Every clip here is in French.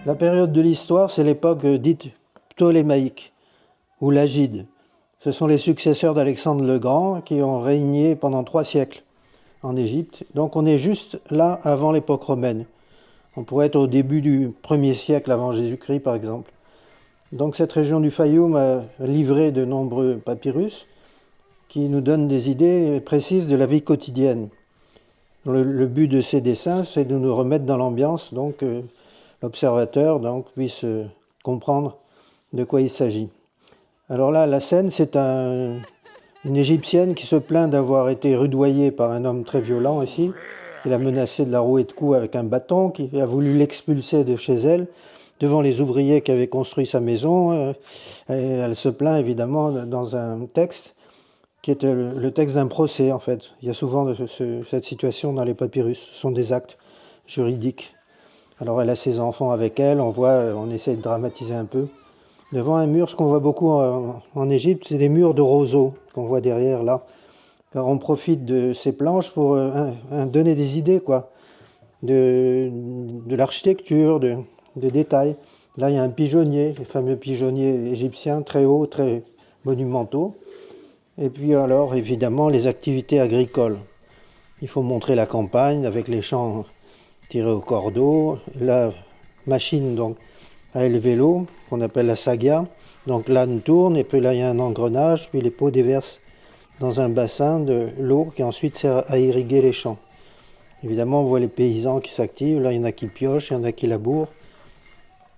La période de l'histoire, c'est l'époque dite ptolémaïque ou lagide. Ce sont les successeurs d'Alexandre le Grand qui ont régné pendant 3 siècles en Égypte. Donc on est juste là avant l'époque romaine. On pourrait être au début du 1er siècle avant Jésus-Christ par exemple. Donc cette région du Fayoum a livré de nombreux papyrus qui nous donnent des idées précises de la vie quotidienne. Le but de ces dessins, c'est de nous remettre dans l'ambiance, donc l'observateur puisse comprendre de quoi il s'agit. Alors là, la scène, c'est une Égyptienne qui se plaint d'avoir été rudoyée par un homme très violent ici, qui l'a menacée de la rouer de coups avec un bâton, qui a voulu l'expulser de chez elle, devant les ouvriers qui avaient construit sa maison. Et elle se plaint évidemment dans un texte qui est le texte d'un procès en fait. Il y a souvent cette situation dans les papyrus, ce sont des actes juridiques. Alors elle a ses enfants avec elle, on essaie de dramatiser un peu. Devant un mur, ce qu'on voit beaucoup en Égypte, c'est des murs de roseaux qu'on voit derrière là. Car on profite de ces planches pour donner des idées de l'architecture, de détails. Là, il y a un pigeonnier, les fameux pigeonniers égyptiens, très hauts, très monumentaux. Et puis alors, évidemment, les activités agricoles. Il faut montrer la campagne avec les champs tirés au cordeau, la machine donc à élever l'eau, qu'on appelle la sagia. Donc l'âne tourne, et puis là, il y a un engrenage, puis les pots déversent dans un bassin de l'eau qui ensuite sert à irriguer les champs. Évidemment, on voit les paysans qui s'activent. Là, il y en a qui piochent, il y en a qui labourent.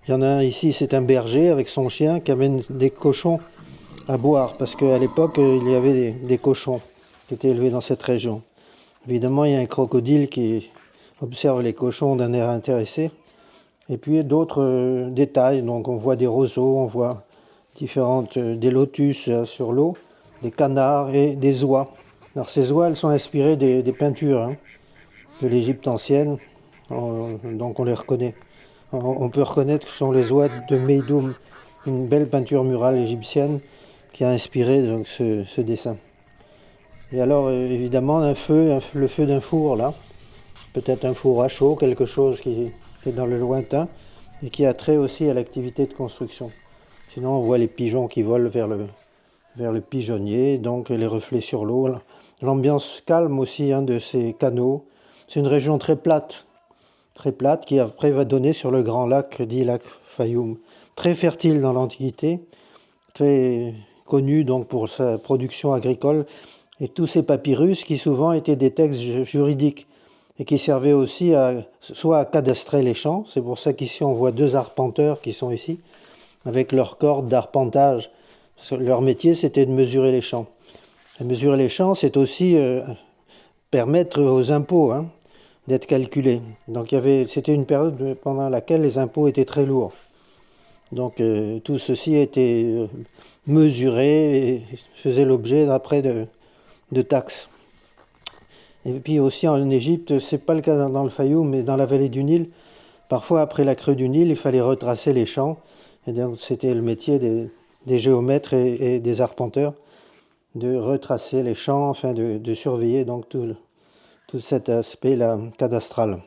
Il y en a un ici, c'est un berger avec son chien qui amène des cochons à boire, parce qu'à l'époque, il y avait des cochons qui étaient élevés dans cette région. Évidemment, il y a un crocodile qui observe les cochons d'un air intéressé. Et puis d'autres détails, donc on voit des roseaux, on voit des lotus sur l'eau, des canards et des oies. Alors ces oies, elles sont inspirées des peintures de l'Égypte ancienne, donc on les reconnaît. On peut reconnaître que ce sont les oies de Meidoum, une belle peinture murale égyptienne qui a inspiré donc, ce dessin. Et alors évidemment le feu d'un four là, peut-être un four à chaud, quelque chose qui est dans le lointain et qui a trait aussi à l'activité de construction. Sinon on voit les pigeons qui volent vers le pigeonnier, donc les reflets sur l'eau. L'ambiance calme aussi de ces canaux. C'est une région très plate qui après va donner sur le grand lac, dit lac Fayoum. Très fertile dans l'Antiquité, très connu donc pour sa production agricole, et tous ces papyrus qui souvent étaient des textes juridiques et qui servaient aussi soit à cadastrer les champs. C'est pour ça qu'ici on voit 2 arpenteurs qui sont ici, avec leurs cordes d'arpentage. Leur métier, c'était de mesurer les champs. Et mesurer les champs, c'est aussi permettre aux impôts d'être calculés. Donc c'était une période pendant laquelle les impôts étaient très lourds. Donc tout ceci était mesuré et faisait l'objet après de taxes. Et puis aussi en Égypte, c'est pas le cas dans le Fayoum, mais dans la vallée du Nil, parfois après la crue du Nil, il fallait retracer les champs. Et donc c'était le métier des géomètres et des arpenteurs de retracer les champs, afin de surveiller donc tout cet aspect là cadastral.